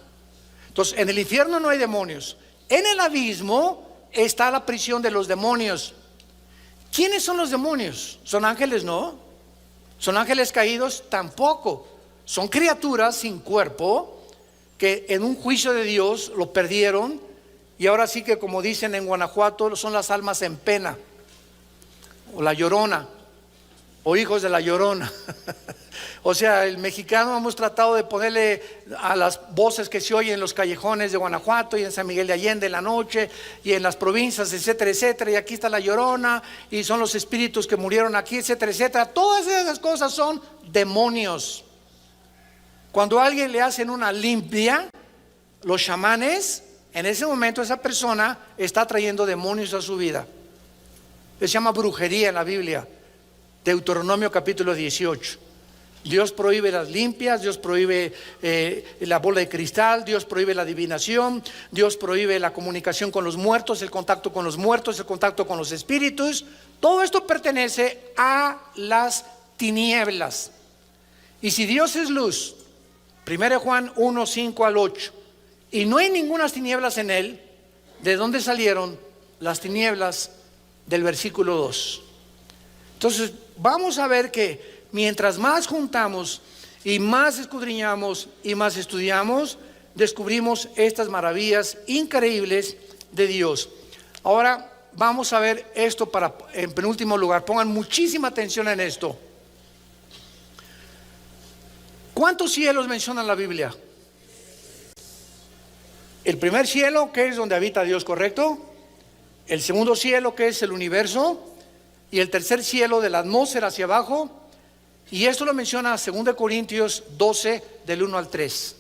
Entonces, en el infierno no hay demonios. En el abismo está la prisión de los demonios. ¿Quiénes son los demonios? ¿Son ángeles? No. ¿Son ángeles caídos? Tampoco. Son criaturas sin cuerpo que en un juicio de Dios lo perdieron, y ahora sí que, como dicen en Guanajuato, son las almas en pena, o la llorona, o hijos de la llorona. O sea, el mexicano hemos tratado de ponerle a las voces que se oyen en los callejones de Guanajuato y en San Miguel de Allende en la noche y en las provincias, etcétera, etcétera. Y aquí está la llorona y son los espíritus que murieron aquí, etcétera, etcétera. Todas esas cosas son demonios. Cuando a alguien le hacen una limpia, los chamanes, en ese momento esa persona está trayendo demonios a su vida. Se llama brujería en la Biblia. Deuteronomio capítulo 18. Dios prohíbe las limpias, Dios prohíbe la bola de cristal, Dios prohíbe la adivinación, Dios prohíbe la comunicación con los muertos, el contacto con los muertos, el contacto con los espíritus. Todo esto pertenece a las tinieblas. Y si Dios es luz, 1 Juan 1, 5 al 8, y no hay ninguna tinieblas en él, ¿de dónde salieron las tinieblas del versículo 2? Entonces vamos a ver que mientras más juntamos y más escudriñamos y más estudiamos, descubrimos estas maravillas increíbles de Dios. Ahora vamos a ver esto en penúltimo lugar. Pongan muchísima atención en esto. ¿Cuántos cielos menciona la Biblia? El primer cielo, que es donde habita Dios, ¿correcto? El segundo cielo, que es el universo. Y el tercer cielo, de la atmósfera hacia abajo. Y esto lo menciona 2 Corintios 12, del 1 al 3.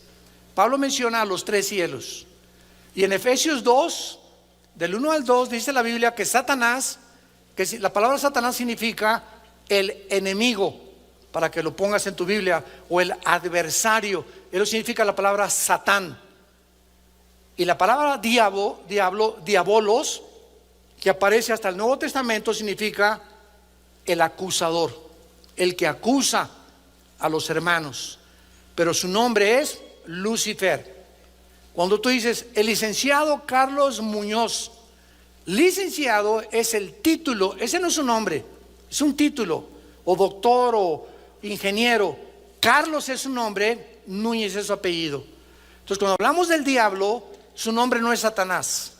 Pablo menciona a los tres cielos. Y en Efesios 2, del 1 al 2, dice la Biblia que Satanás, que la palabra Satanás significa el enemigo, para que lo pongas en tu Biblia, o el adversario. Eso significa la palabra Satán. Y la palabra diabolos, que aparece hasta el Nuevo Testamento, significa el acusador, el que acusa a los hermanos. Pero su nombre es Lucifer. Cuando tú dices el licenciado Carlos Muñoz, licenciado es el título, ese no es su nombre, es un título, o doctor o ingeniero. Carlos es su nombre, Núñez es su apellido. Entonces, cuando hablamos del diablo, su nombre no es Satanás,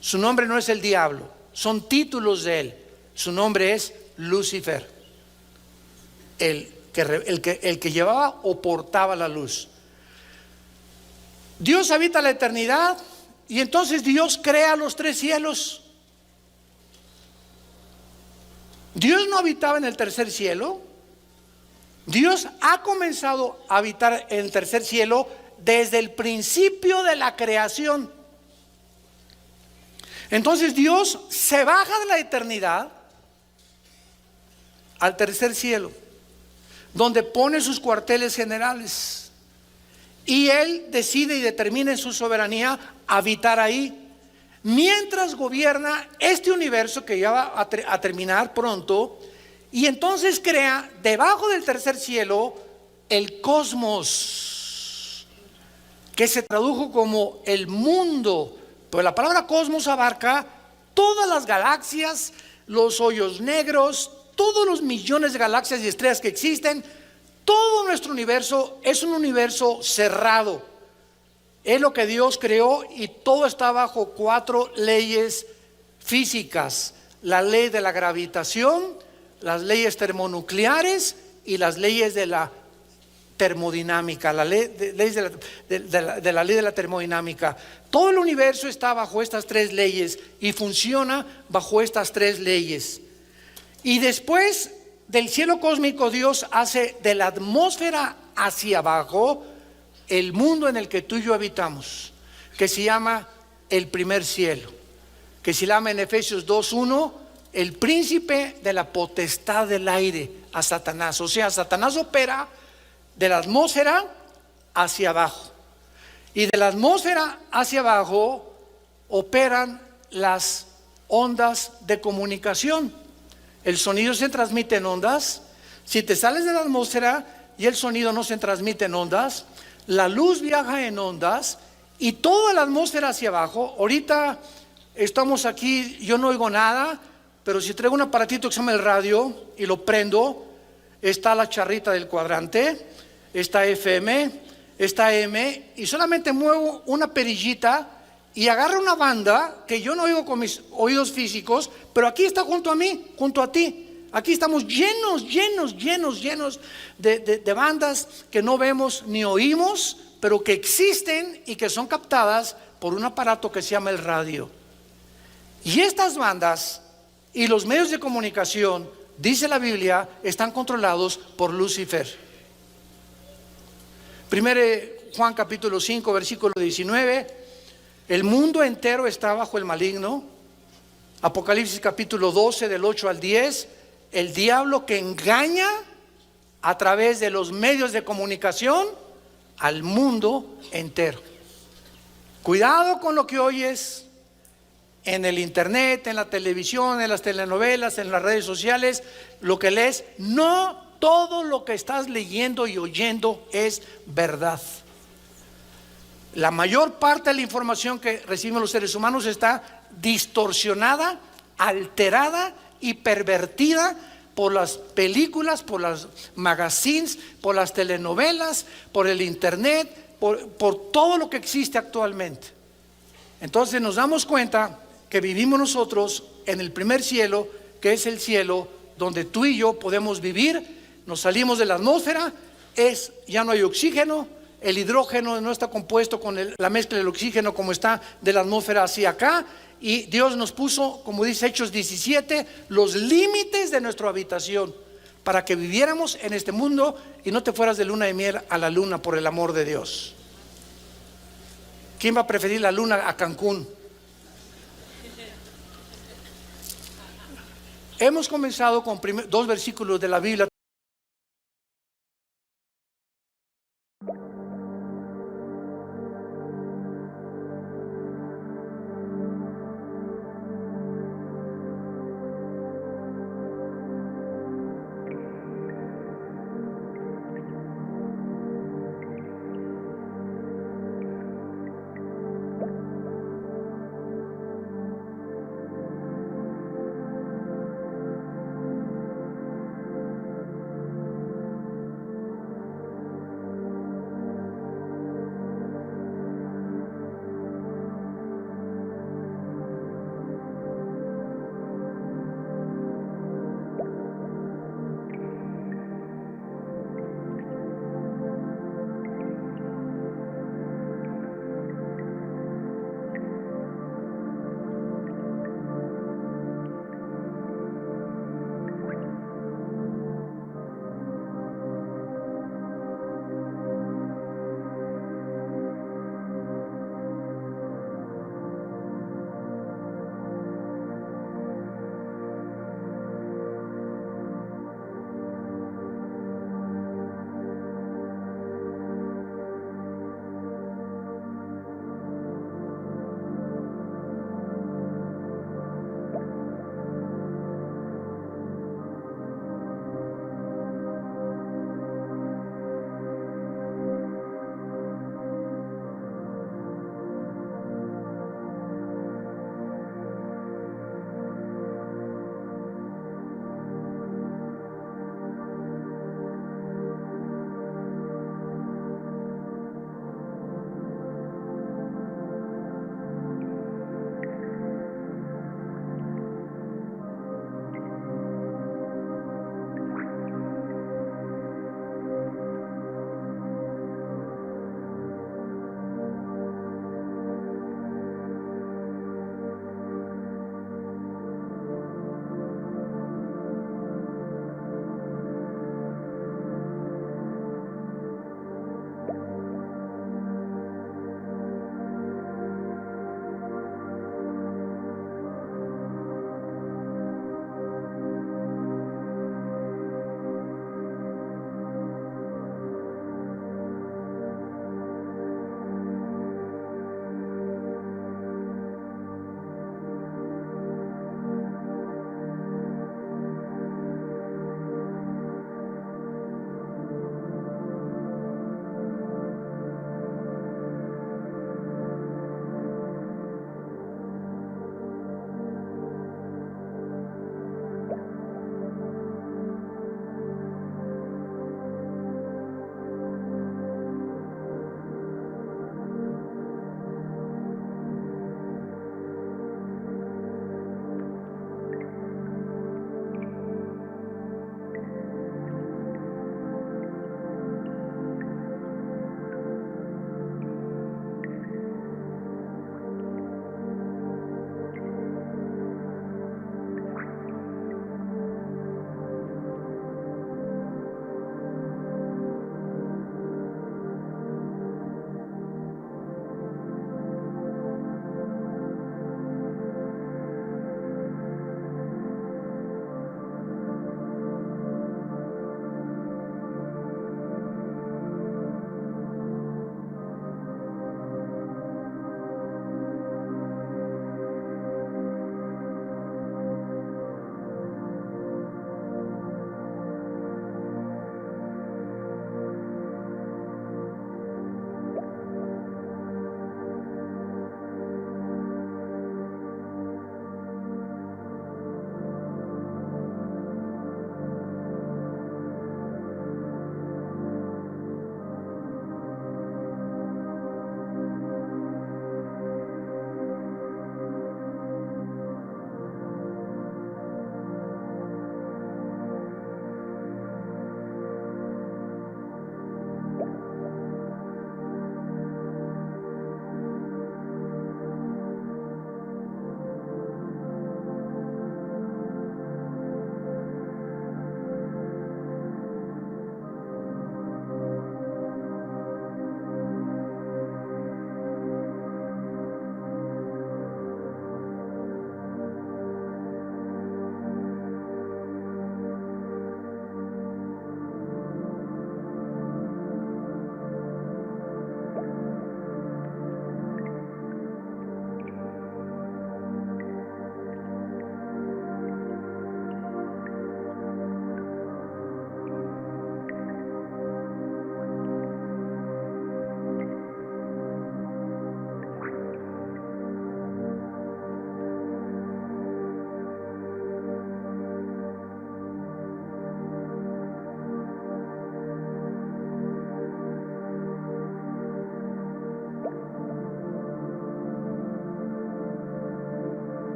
su nombre no es el diablo, son títulos de él. Su nombre es Lucifer, el que llevaba o portaba la luz. Dios habita la eternidad, y entonces Dios crea los tres cielos. Dios no habitaba en el tercer cielo. Dios ha comenzado a habitar en el tercer cielo desde el principio de la creación. Entonces Dios se baja de la eternidad al tercer cielo, donde pone sus cuarteles generales, y Él decide y determina en su soberanía habitar ahí, mientras gobierna este universo que ya va a terminar pronto. Y entonces crea debajo del tercer cielo el cosmos, que se tradujo como el mundo. Pero la palabra cosmos abarca todas las galaxias, los hoyos negros, todos los millones de galaxias y estrellas que existen. Todo nuestro universo es un universo cerrado. Es lo que Dios creó, y todo está bajo 4 leyes físicas: la ley de la gravitación, las leyes termonucleares y las leyes de la termodinámica, la ley de la termodinámica. Todo el universo está bajo estas 3 leyes y funciona bajo estas 3 leyes. Y después del cielo cósmico, Dios hace de la atmósfera hacia abajo el mundo en el que tú y yo habitamos, que se llama el primer cielo, que se llama en Efesios 2:1 el príncipe de la potestad del aire, a Satanás. O sea, Satanás opera de la atmósfera hacia abajo, y de la atmósfera hacia abajo operan las ondas de comunicación. El sonido se transmite en ondas. Si te sales de la atmósfera y el sonido no se transmite en ondas, la luz viaja en ondas, y toda la atmósfera hacia abajo. Ahorita estamos aquí, yo no oigo nada, pero si traigo un aparatito que se llama el radio y lo prendo, está la charrita del cuadrante, está FM, esta M, y solamente muevo una perillita y agarra una banda que yo no oigo con mis oídos físicos, pero aquí está junto a mí, junto a ti. Aquí estamos llenos de bandas que no vemos ni oímos, pero que existen y que son captadas por un aparato que se llama el radio. Y estas bandas y los medios de comunicación, dice la Biblia, están controlados por Lucifer. Primero Juan capítulo 5 versículo 19, el mundo entero está bajo el maligno. Apocalipsis capítulo 12 del 8 al 10, el diablo que engaña a través de los medios de comunicación al mundo entero. Cuidado con lo que oyes en el internet, en la televisión, en las telenovelas, en las redes sociales, lo que lees. No todo lo que estás leyendo y oyendo es verdad. La mayor parte de la información que reciben los seres humanos está distorsionada, alterada y pervertida por las películas, por las magazines, por las telenovelas, por el internet, por todo lo que existe actualmente. Entonces nos damos cuenta que vivimos nosotros en el primer cielo, que es el cielo donde tú y yo podemos vivir. Nos salimos de la atmósfera, ya no hay oxígeno, el hidrógeno no está compuesto con la mezcla del oxígeno como está de la atmósfera hacia acá, y Dios nos puso, como dice Hechos 17, los límites de nuestra habitación para que viviéramos en este mundo y no te fueras de luna de miel a la luna, por el amor de Dios. ¿Quién va a preferir la luna a Cancún? Hemos comenzado con dos versículos de la Biblia